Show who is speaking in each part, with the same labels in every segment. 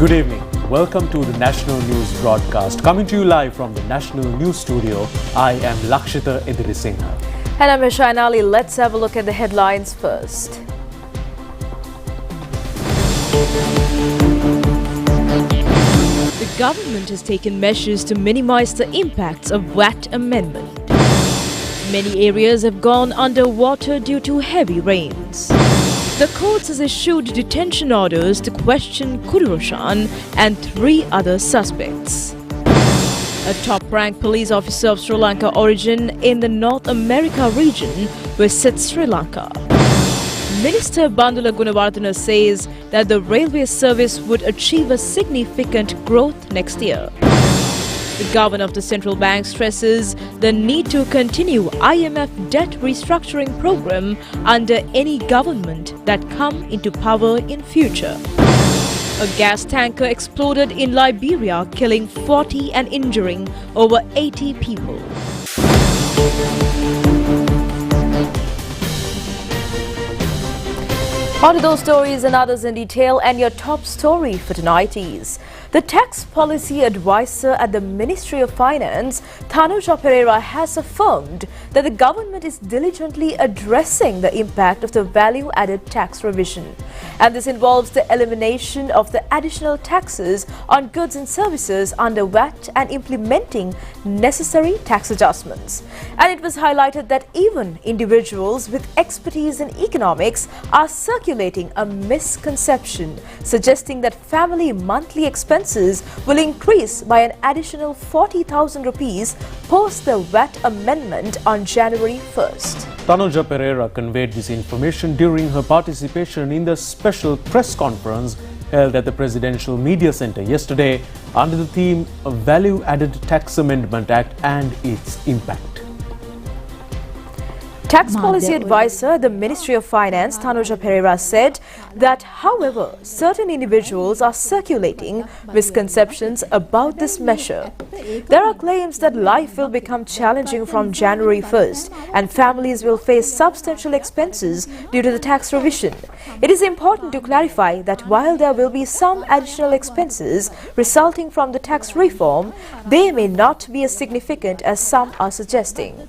Speaker 1: Good evening. Welcome to the National News broadcast. Coming to you live from the National News Studio, I am Lakshita Idrisingha.
Speaker 2: And I'm Shainali. Let's have a look at the headlines first.
Speaker 3: The government has taken measures to minimize the impacts of VAT amendment. Many areas have gone underwater due to heavy rains. The courts has issued detention orders to question Kururoshan and 3 other suspects. A top-ranked police officer of Sri Lanka origin in the North America region visits Sri Lanka. Minister Bandula Gunawardena says that the railway service would achieve a significant growth next year. The governor of the central bank stresses the need to continue IMF debt restructuring program under any government that come into power in future. A gas tanker exploded in Liberia, killing 40 and injuring over 80 people.
Speaker 2: On to those stories and others in detail, and your top story for tonight is the tax policy advisor at the Ministry of Finance, Thanuja Pereira, has affirmed that the government is diligently addressing the impact of the value-added tax revision. And this involves the elimination of the additional taxes on goods and services under VAT and implementing necessary tax adjustments. And it was highlighted that even individuals with expertise in economics are circulating a misconception suggesting that family monthly expenses will increase by an additional 40,000 rupees post the VAT amendment on January 1st.
Speaker 1: Thanuja Pereira conveyed this information during her participation in the special press conference held at the Presidential Media Centre yesterday under the theme of Value Added Tax Amendment Act and its impact.
Speaker 2: Tax policy advisor at the Ministry of Finance, Thanuja Pereira, said that, however, certain individuals are circulating misconceptions about this measure. There are claims that life will become challenging from January 1st and families will face substantial expenses due to the tax revision. It is important to clarify that while there will be some additional expenses resulting from the tax reform, they may not be as significant as some are suggesting.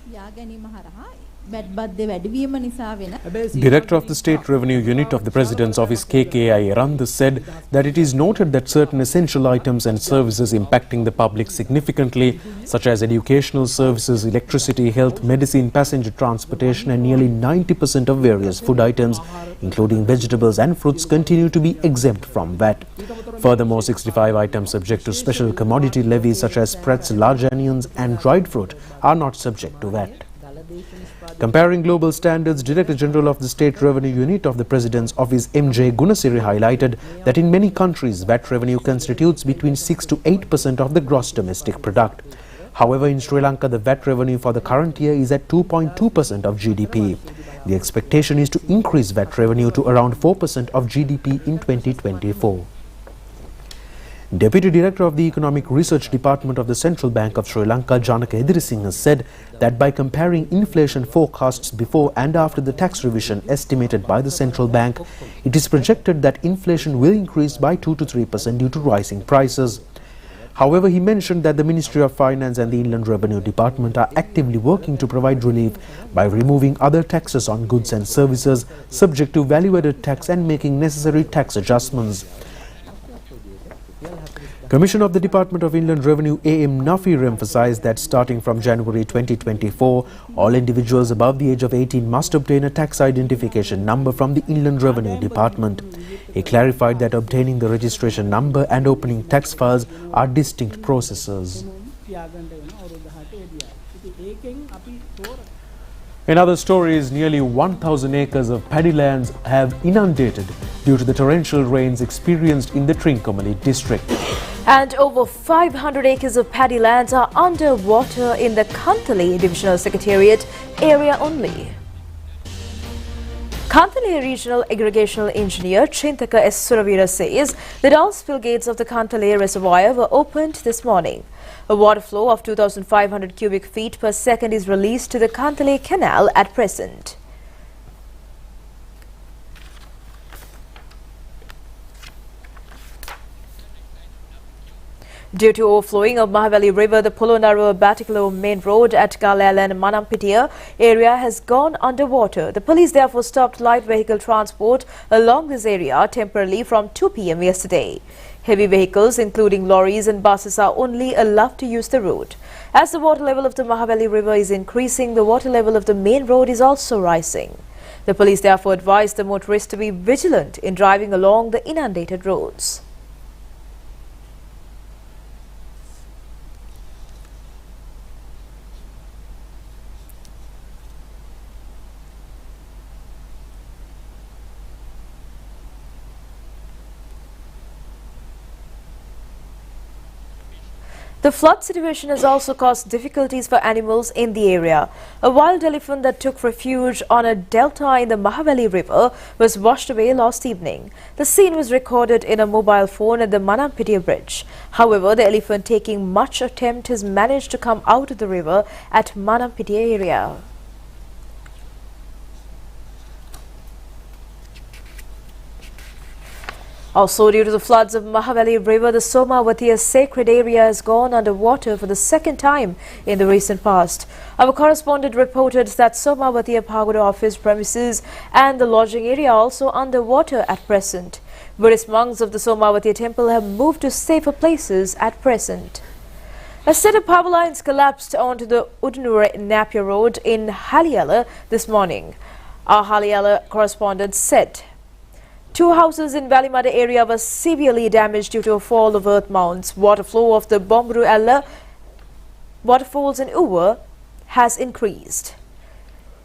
Speaker 1: Director of the State Revenue Unit of the President's Office, KKI Randu, said that it is noted that certain essential items and services impacting the public significantly, such as educational services, electricity, health, medicine, passenger transportation and nearly 90% of various food items, including vegetables and fruits, continue to be exempt from VAT. Furthermore, 65 items subject to special commodity levies such as spreads, large onions and dried fruit are not subject to VAT. Comparing global standards, Director General of the State Revenue Unit of the President's Office, MJ Gunasiri, highlighted that in many countries, VAT revenue constitutes between 6 to 8% of the gross domestic product. However, in Sri Lanka, the VAT revenue for the current year is at 2.2% of GDP. The expectation is to increase VAT revenue to around 4% of GDP in 2024. Deputy Director of the Economic Research Department of the Central Bank of Sri Lanka, Jagath Edrisinghe, said that by comparing inflation forecasts before and after the tax revision estimated by the Central Bank, it is projected that inflation will increase by 2 to 3% due to rising prices. However, he mentioned that the Ministry of Finance and the Inland Revenue Department are actively working to provide relief by removing other taxes on goods and services subject to value-added tax and making necessary tax adjustments. Commissioner of the Department of Inland Revenue, A.M. Nafir, emphasized that starting from January 2024, all individuals above the age of 18 must obtain a tax identification number from the Inland Revenue Department. He clarified that obtaining the registration number and opening tax files are distinct processes. In other stories, nearly 1,000 acres of paddy lands have inundated due to the torrential rains experienced in the Trincomalee district.
Speaker 2: And over 500 acres of paddy lands are underwater in the Kantale Divisional Secretariat area only. Kantale Regional Aggregational Engineer Chintaka S. Suravira says that all spill gates of the Kantale Reservoir were opened this morning. A water flow of 2,500 cubic feet per second is released to the Kantale Canal at present. Due to overflowing of Mahavali River, the Polonnaruwa-Battikaloa main road at Galal and Manampitiya area has gone underwater. The police therefore stopped light vehicle transport along this area temporarily from 2 p.m. yesterday. Heavy vehicles, including lorries and buses, are only allowed to use the road. As the water level of the Mahavali River is increasing, the water level of the main road is also rising. The police therefore advised the motorists to be vigilant in driving along the inundated roads. The flood situation has also caused difficulties for animals in the area. A wild elephant that took refuge on a delta in the Mahavali River was washed away last evening. The scene was recorded in a mobile phone at the Manampitiya bridge. However, the elephant, taking much attempt, has managed to come out of the river at Manampitiya area. Also, due to the floods of Mahavali River, the Somavatiya sacred area has gone underwater for the second time in the recent past. Our correspondent reported that Somavatiya Pagoda office premises and the lodging area are also underwater at present. Buddhist monks of the Somavatiya temple have moved to safer places at present. A set of power lines collapsed onto the Udnur-Napier road in Haliyala this morning. Our Haliyala correspondent said 2 houses in Valimada area were severely damaged due to a fall of earth mounds. Water flow of the Bombru Alla waterfalls in Uva has increased.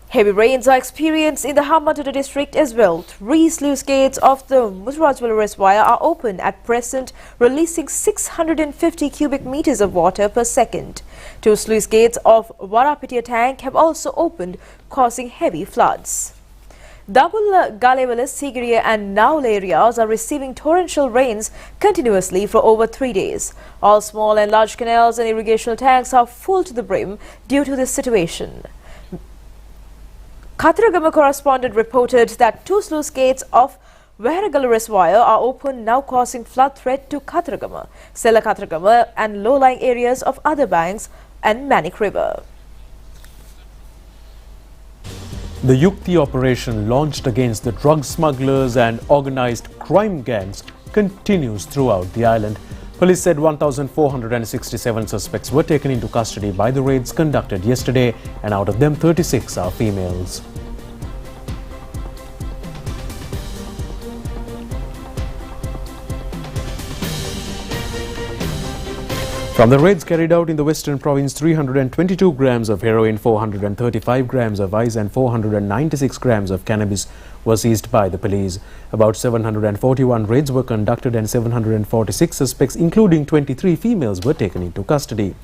Speaker 2: Heavy rains are experienced in the Hambantota district as well. 3 sluice gates of the Mutrajwala reservoir are open at present, releasing 650 cubic meters of water per second. 2 sluice gates of Varapitiya tank have also opened, causing heavy floods. Dabul, Galevala, Sigiriya and Naul areas are receiving torrential rains continuously for over 3 days. All small and large canals and irrigational tanks are full to the brim due to this situation. Khattaragama correspondent reported that 2 sluice gates of Vehragala reservoir are open, now causing flood threat to Khattaragama, Sela Khattaragama and low-lying areas of other banks and Manik River.
Speaker 1: The Yukta Operation launched against the drug smugglers and organized crime gangs continues throughout the island. Police said 1,467 suspects were taken into custody by the raids conducted yesterday, and out of them 36 are females. From the raids carried out in the Western Province, 322 grams of heroin, 435 grams of ice and 496 grams of cannabis were seized by the police. About 741 raids were conducted and 746 suspects, including 23 females, were taken into custody.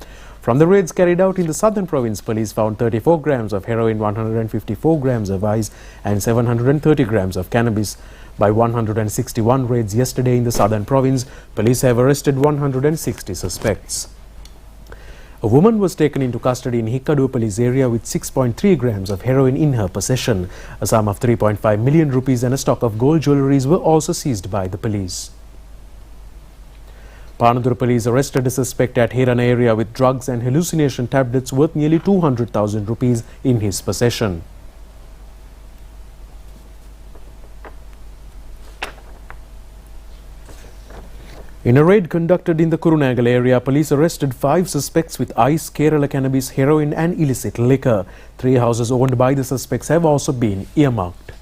Speaker 1: From the raids carried out in the Southern Province, police found 34 grams of heroin, 154 grams of ice and 730 grams of cannabis. By 161 raids yesterday in the Southern Province, police have arrested 160 suspects. A woman was taken into custody in Hikkadu police area with 6.3 grams of heroin in her possession. A sum of 3.5 million rupees and a stock of gold jewelleries were also seized by the police. Panadura police arrested a suspect at Hirana area with drugs and hallucination tablets worth nearly 200,000 rupees in his possession. In a raid conducted in the Kurunagal area, police arrested 5 suspects with ice, Kerala cannabis, heroin and illicit liquor. 3 houses owned by the suspects have also been earmarked.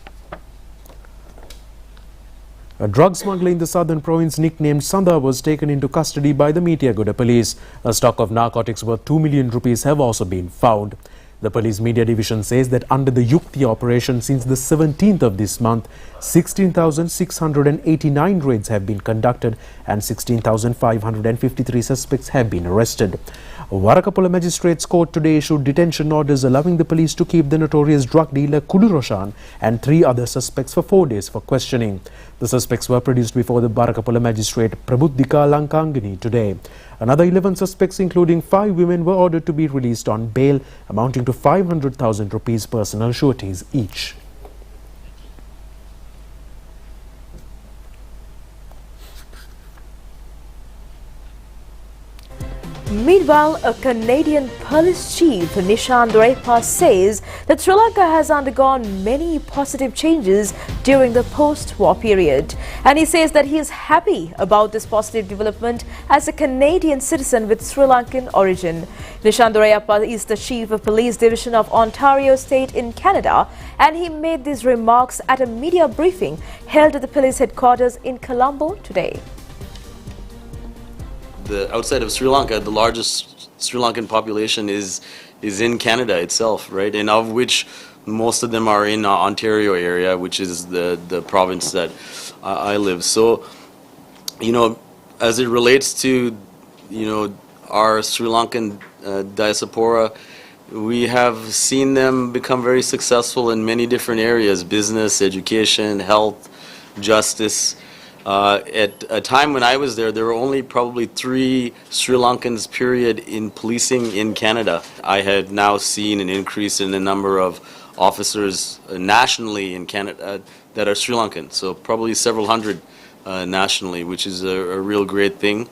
Speaker 1: A drug smuggler in the Southern Province nicknamed Sanda was taken into custody by the Meetiagoda police. A stock of narcotics worth 2 million rupees have also been found. The police media division says that under the Yukta Operation since the 17th of this month, 16,689 raids have been conducted and 16,553 suspects have been arrested. Varakapula Magistrates Court today issued detention orders allowing the police to keep the notorious drug dealer Kulu Roshan and 3 other suspects for 4 days for questioning. The suspects were produced before the Varakapula Magistrate Prabuddhika Lankangani today. Another 11 suspects, including 5 women, were ordered to be released on bail, amounting to 500,000 rupees personal sureties each.
Speaker 2: Meanwhile, a Canadian police chief, Nishan Dorepa, says that Sri Lanka has undergone many positive changes during the post-war period. And he says that he is happy about this positive development as a Canadian citizen with Sri Lankan origin. Nishan Dorepa is the chief of police division of Ontario State in Canada, and he made these remarks at a media briefing held at the police headquarters in Colombo today.
Speaker 4: Outside of Sri Lanka, the largest Sri Lankan population is in Canada itself, right? And of which most of them are in Ontario area, which is the province that I live. So, you know, as it relates to, you know, our Sri Lankan diaspora, we have seen them become very successful in many different areas: business, education, health, justice. At a time when I was there were only probably 3 Sri Lankans, period, in policing in Canada. I have now seen an increase in the number of officers nationally in Canada that are Sri Lankan, so probably several hundred nationally, which is a real great thing.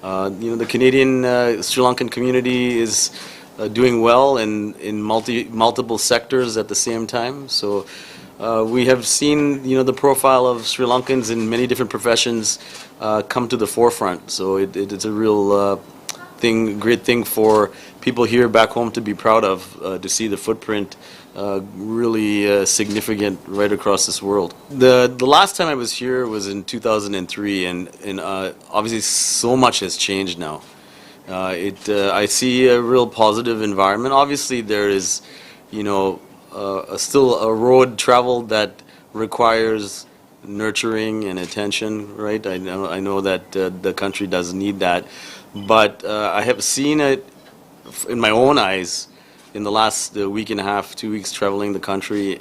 Speaker 4: You know, the Canadian Sri Lankan community is doing well in multiple sectors at the same time. So we have seen, you know, the profile of Sri Lankans in many different professions come to the forefront. So it's a real great thing for people here back home to be proud of, to see the footprint really significant right across this world. The last time I was here was in 2003, and obviously so much has changed now. I see a real positive environment. Obviously there is, you know, still a road traveled that requires nurturing and attention, right? I know that the country does need that, but I have seen it in my own eyes in the last week and a half, 2 weeks traveling the country,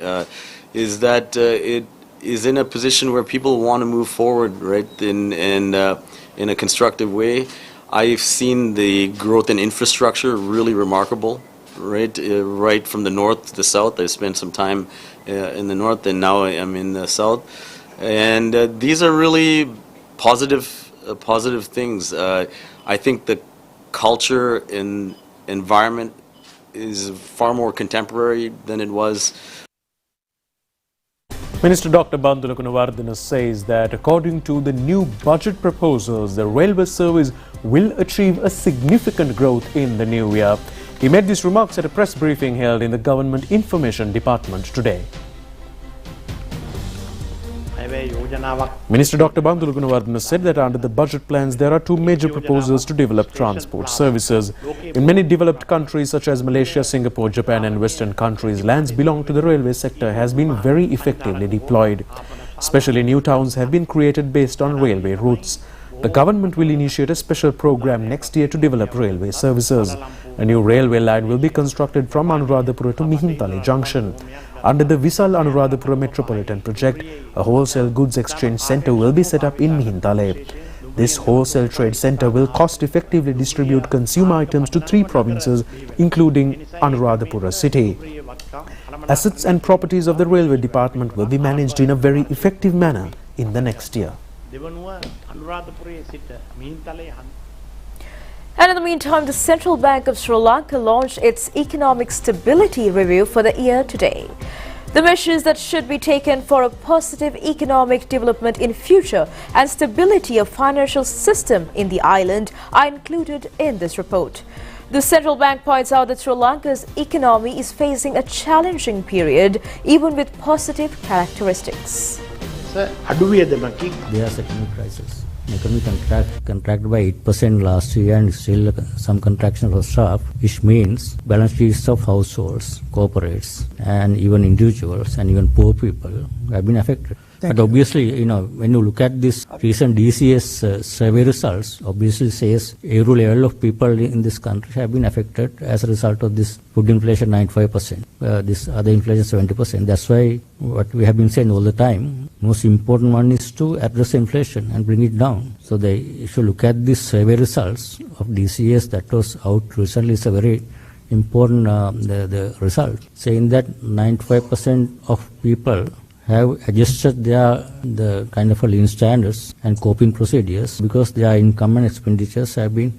Speaker 4: is that it is in a position where people want to move forward, right, in a constructive way. I've seen the growth in infrastructure really remarkable. Right from the north to the south. I spent some time in the north, and now I'm in the south. And these are really positive things. I think the culture and environment is far more contemporary than it was.
Speaker 1: Minister Dr. Bandula Gunawardena says that according to the new budget proposals, the railway service will achieve a significant growth in the new year. He made these remarks at a press briefing held in the Government Information Department today. Minister Dr. Bandula Gunawardena said that under the budget plans there are 2 major proposals to develop transport services. In many developed countries such as Malaysia, Singapore, Japan and Western countries, lands belong to the railway sector has been very effectively deployed. Especially new towns have been created based on railway routes. The government will initiate a special program next year to develop railway services. A new railway line will be constructed from Anuradhapura to Mihintale Junction. Under the Visal Anuradhapura Metropolitan Project, a wholesale goods exchange centre will be set up in Mihintale. This wholesale trade centre will cost-effectively distribute consumer items to 3 provinces, including Anuradhapura city. Assets and properties of the railway department will be managed in a very effective manner in the next year.
Speaker 2: And in the meantime, the Central Bank of Sri Lanka launched its Economic Stability Review for the year today. The measures that should be taken for a positive economic development in future and stability of financial system in the island are included in this report. The Central Bank points out that Sri Lanka's economy is facing a challenging period, even with positive characteristics.
Speaker 5: There is economic crisis. The economy contracted by 8% last year, and still some contraction for staff, which means balance sheets of households, corporates, and even individuals, and even poor people have been affected. But obviously, you know, when you look at this recent DCS survey results, obviously says every level of people in this country have been affected as a result of this food inflation 95%, this other inflation 70%. That's why what we have been saying all the time, most important one is to address inflation and bring it down. So if you look at this survey results of DCS that was out recently, it's a very important the result, saying that 95% of people have adjusted the kind of lean standards and coping procedures because their income and expenditures have been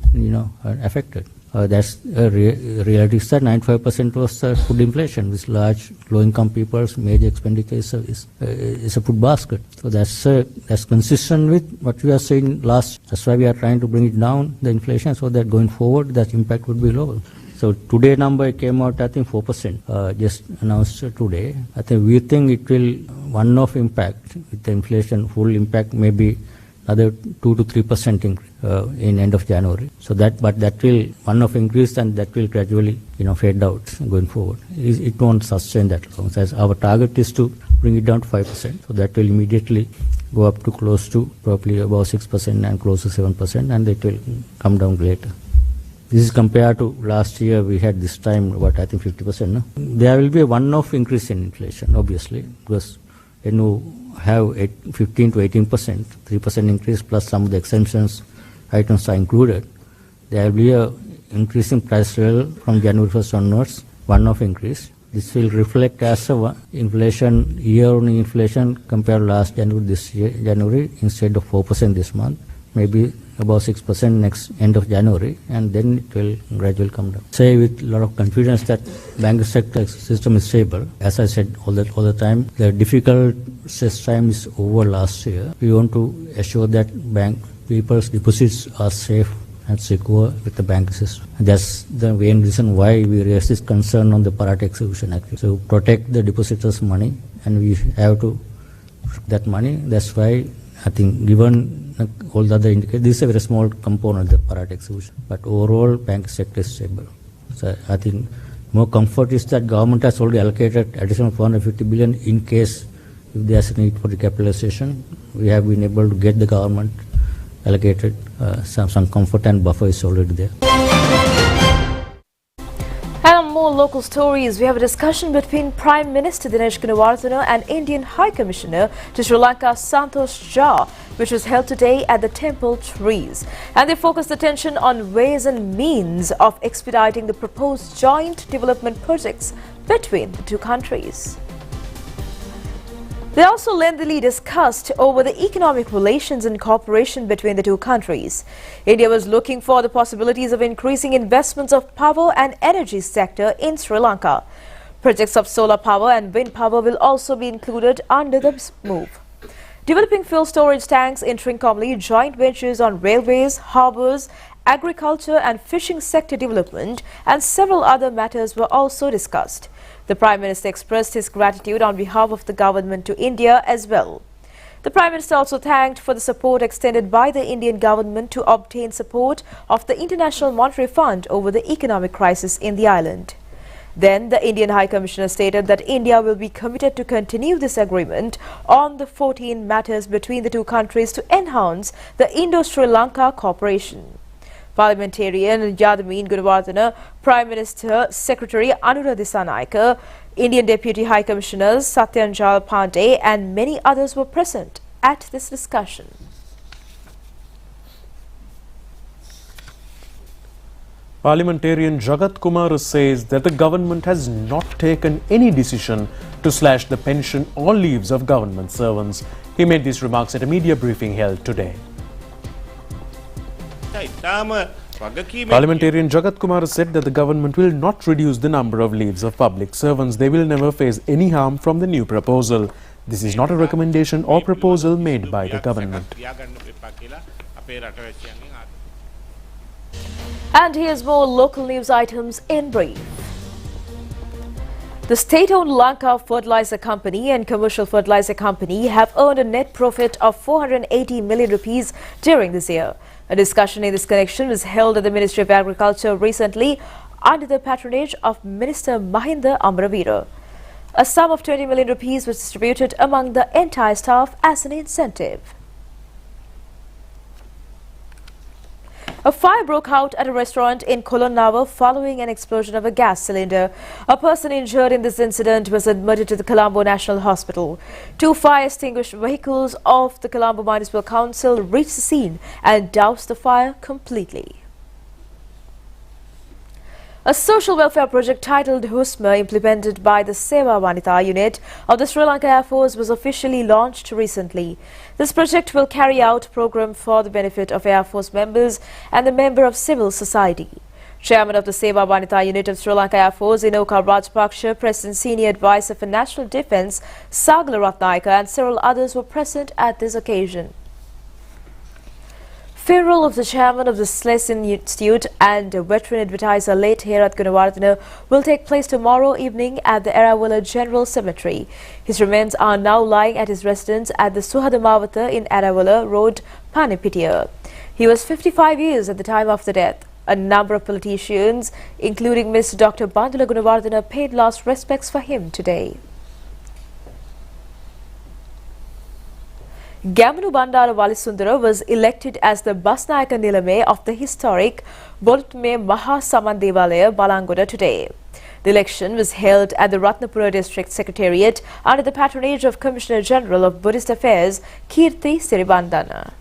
Speaker 5: affected. That's reality is that 95% was food inflation, with large low-income people's major expenditure is a food basket. So that's consistent with what we are saying last. That's why we are trying to bring it down, the inflation, so that going forward that impact would be lower. So today number came out, I think 4%, just announced today. I think we think it will one-off impact with the inflation, full impact maybe another 2 to 3% increase in end of January. So that will one-off increase and that will gradually fade out going forward. It won't sustain that long. So our target is to bring it down to 5%. So that will immediately go up to close to probably about 6% and close to 7%, and it will come down later. This is compared to last year. We had this time I think 50%. No? There will be a one-off increase in inflation, obviously, because when you have 15 to 18%, 3% increase plus some of the exemptions items are included, there will be a increasing price level from January 1st onwards, one-off increase. This will reflect as a inflation, year-on-year inflation compared to last January, this year, January, instead of 4% this month, maybe about 6% next end of January, and then it will gradually come down. Say with a lot of confidence that banking sector system is stable. As I said all the time, the difficult stress time is over last year. We want to assure that people's deposits are safe and secure with the banking system. And that's the main reason why we raise this concern on the Parate execution act. So protect the depositors' money, and we have to protect that money. That's why I think given all the other indicators, this is a very small component of the Parate execution. But overall, bank sector is stable. So I think more comfort is that government has already allocated additional 450 billion in case if there's a need for recapitalization. We have been able to get the government allocated some comfort, and buffer is already there.
Speaker 2: And on more local stories, we have a discussion between Prime Minister Dinesh Gunawardena and Indian High Commissioner to Sri Lanka Santosh Jha, which was held today at the Temple Trees. And they focused attention on ways and means of expediting the proposed joint development projects between the two countries. They also lengthily discussed over the economic relations and cooperation between the two countries. India was looking for the possibilities of increasing investments of power and energy sector in Sri Lanka. Projects of solar power and wind power will also be included under the move. Developing fuel storage tanks in Trincomalee, joint ventures on railways, harbours, agriculture and fishing sector development, and several other matters were also discussed. The Prime Minister expressed his gratitude on behalf of the government to India as well. The Prime Minister also thanked for the support extended by the Indian government to obtain support of the International Monetary Fund over the economic crisis in the island. Then the Indian High Commissioner stated that India will be committed to continue this agreement on the 14 matters between the two countries to enhance the Indo-Sri Lanka cooperation. Parliamentarian Yadmin Gunawardena, Prime Minister Secretary Anura Dissanayake, Indian Deputy High Commissioners Satyanjal Pandey and many others were present at this discussion.
Speaker 1: Parliamentarian Jagath Kumar says that the government has not taken any decision to slash the pension or leaves of government servants. He made these remarks at a media briefing held today. Parliamentarian Jagath Kumar said that the government will not reduce the number of leaves of public servants. They will never face any harm from the new proposal. This is not a recommendation or proposal made by the government.
Speaker 2: And here's more local news items in brief. The state-owned Lanka Fertilizer Company and Commercial Fertilizer Company have earned a net profit of 480 million rupees during this year. A discussion in this connection was held at the Ministry of Agriculture recently under the patronage of Minister Mahinda Amaravira. A sum of 20 million rupees was distributed among the entire staff as an incentive. A fire broke out at a restaurant in Kolonnavar following an explosion of a gas cylinder. A person injured in this incident was admitted to the Colombo National Hospital. 2 fire extinguished vehicles of the Colombo Municipal Council reached the scene and doused the fire completely. A social welfare project titled Husma, implemented by the Seva Vanita unit of the Sri Lanka Air Force, was officially launched recently. This project will carry out a program for the benefit of Air Force members and the member of civil society. Chairman of the Seva Vanita unit of Sri Lanka Air Force, Inoka Rajpaksha, President Senior Advisor for National Defence, Sagala Ratnayaka, and several others were present at this occasion. Funeral of the chairman of the Slesson Institute and veteran advertiser late Herath Gunawardena will take place tomorrow evening at the Erawala General Cemetery. His remains are now lying at his residence at the Suhadamawata in Erawala Road, Panipitiya. He was 55 years at the time of the death. A number of politicians, including Ms. Dr. Bandula Gunawardena, paid last respects for him today. Gamanu Bandara Walisundara was elected as the Basnayaka Nilame of the historic Bolutme Maha Saman Devalaya, Balangoda today. The election was held at the Ratnapura District Secretariat under the patronage of Commissioner General of Buddhist Affairs, Kirti Siribandana.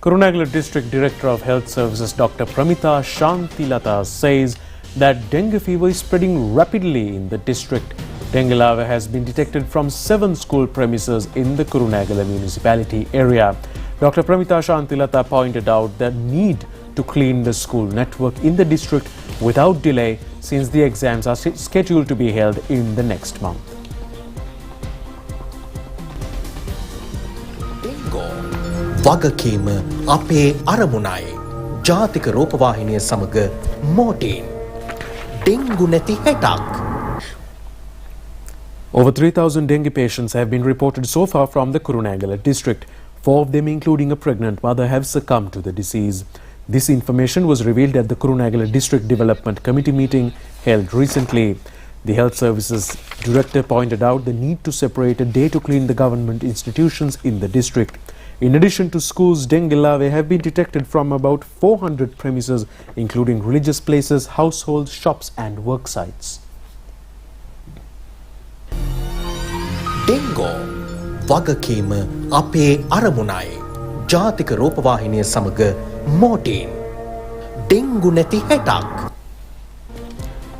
Speaker 1: Kurunegala District Director of Health Services Dr. Pramita Shantilata says that dengue fever is spreading rapidly in the district. Dengue larvae has been detected from 7 school premises in the Kurunegala municipality area. Dr. Pramita Shantilata pointed out the need to clean the school network in the district without delay, since the exams are scheduled to be held in the next month.
Speaker 6: වගකීම අපේ අරමුණයි. ජාතික රූපවාහිනිය සමග මෝටීන්. Dengue නැති හෙටක්.
Speaker 1: Over 3,000 dengue patients have been reported so far from the Kurunegala district. 4 of them, including a pregnant mother, have succumbed to the disease. This information was revealed at the Kurunegala District Development Committee meeting held recently. The Health Services Director pointed out the need to separate a day to clean the government institutions in the district. In addition to schools, dengue larvae have been detected from about 400 premises, including religious places, households, shops and work sites.
Speaker 6: ඩෙංගෝ වගකීම අපේ අරමුණයි. ජාතික රූපවාහිනිය සමග මෝටීන්. Dengue නැති හෙටක්.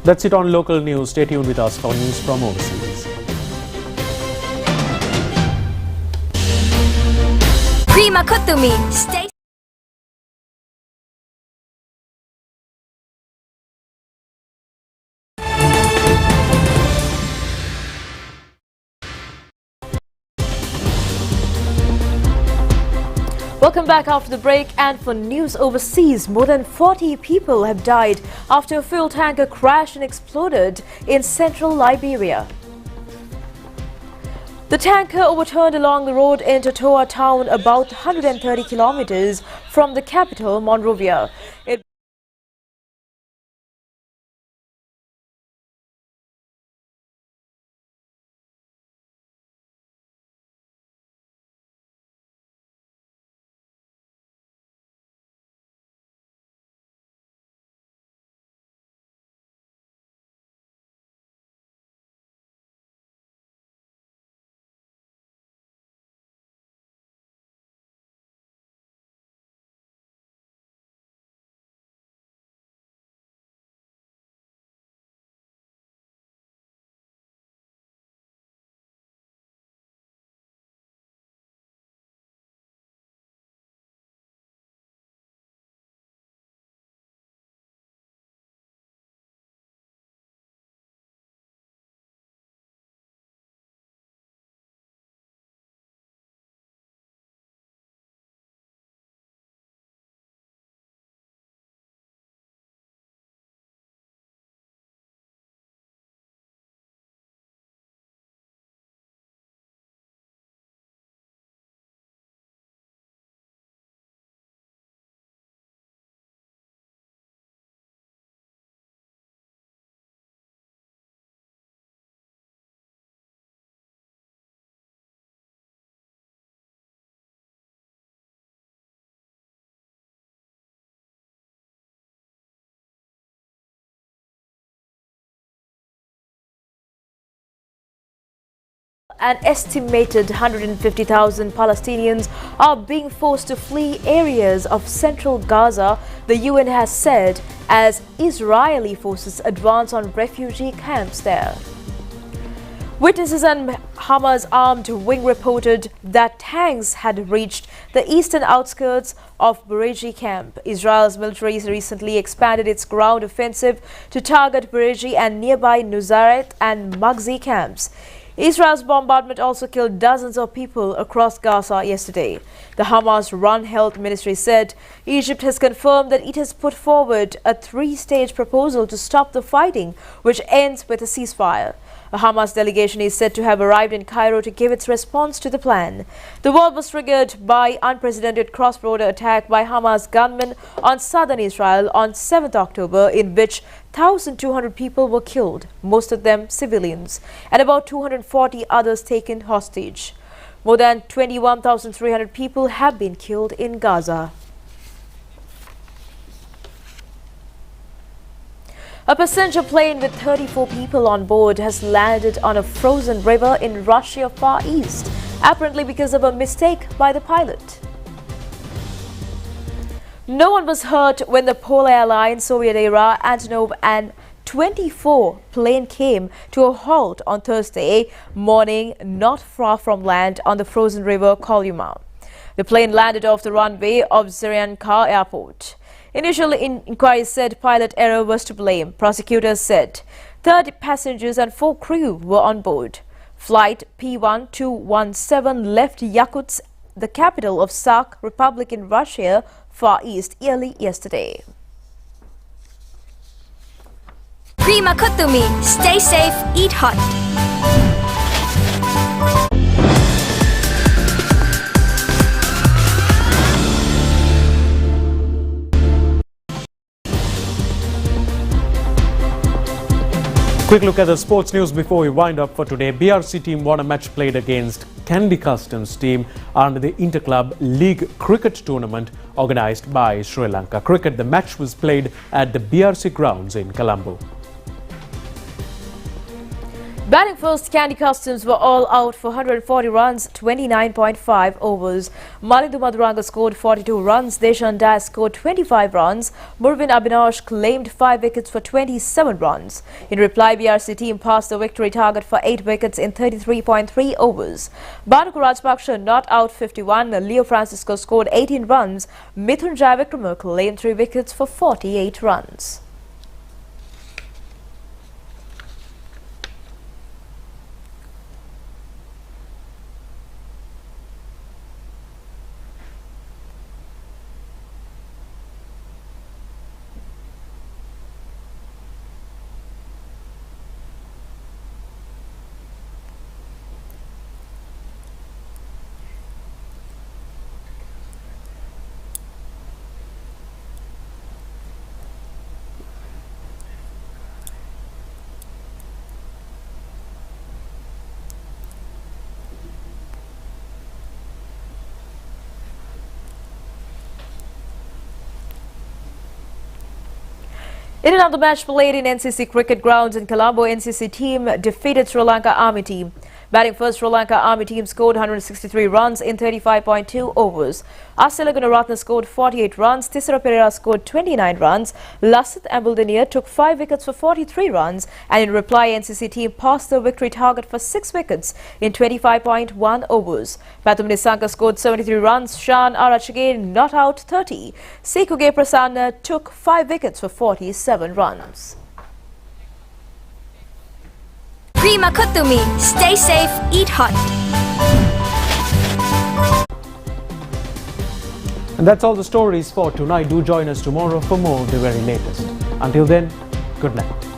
Speaker 1: That's it on local news. Stay tuned with us for news from overseas.
Speaker 7: Prima Kutumi, stay.
Speaker 2: Welcome back after the break, and for news overseas, more than 40 people have died after a fuel tanker crashed and exploded in central Liberia. The tanker overturned along the road in Totoa town, about 130 kilometers from the capital, Monrovia. an estimated 150,000 Palestinians are being forced to flee areas of central Gaza, the UN has said, as Israeli forces advance on refugee camps there. Witnesses and Hamas armed wing reported that tanks had reached the eastern outskirts of Bereji camp. Israel's military recently expanded its ground offensive to target Bereji and nearby Nuzaret and Magzi camps. Israel's bombardment also killed dozens of people across Gaza yesterday. The Hamas-run health ministry said Egypt has confirmed that it has put forward a three-stage proposal to stop the fighting, which ends with a ceasefire. A Hamas delegation is said to have arrived in Cairo to give its response to the plan. The war was triggered by unprecedented cross-border attack by Hamas gunmen on southern Israel on 7th October, in which 1,200 people were killed, most of them civilians, and about 240 others taken hostage. More than 21,300 people have been killed in Gaza. A passenger plane with 34 people on board has landed on a frozen river in Russia Far East, apparently because of a mistake by the pilot. No one was hurt when the Polar Airlines Soviet-era Antonov An 24 plane came to a halt on Thursday morning not far from land on the frozen river Kolyma. The plane landed off the runway of Zhirianka Airport. Initial inquiries said pilot error was to blame. Prosecutors said 30 passengers and 4 crew were on board. Flight P1217 left Yakutsk, the capital of Sakh Republic in Russia, Far East, early yesterday.
Speaker 7: Prima Kutumi. Stay safe, eat hot.
Speaker 1: Quick look at the sports news before we wind up for today. BRC team won a match played against Candy Customs team under the Interclub League Cricket tournament organised by Sri Lanka Cricket. The match was played at the BRC grounds in Colombo.
Speaker 2: Batting first, Candy Customs were all out for 140 runs, 29.5 overs. Malindu Maduranga scored 42 runs. Deshan Das scored 25 runs. Murvin Abhinash claimed 5 wickets for 27 runs. In reply, BRC team passed the victory target for 8 wickets in 33.3 overs. Bhanuka Rajpaksha not out 51. Leo Francisco scored 18 runs. Mithun Jaivikrama claimed 3 wickets for 48 runs. In another match played in NCC cricket grounds in Colombo, NCC team defeated Sri Lanka Army team. Batting first, Sri Lanka Army team scored 163 runs in 35.2 overs. Asila Gunaratne scored 48 runs. Tisara Pereira scored 29 runs. Lasith Ambuldinia took 5 wickets for 43 runs. And in reply, NCC team passed the victory target for 6 wickets in 25.1 overs. Pathum Nisanka scored 73 runs. Shan Arachage not out 30. Sekuge Prasanna took 5 wickets for 47 runs.
Speaker 7: Prima Kutumi. Stay safe, eat hot.
Speaker 1: And that's all the stories for tonight. Do join us tomorrow for more of the very latest. Until then, good night.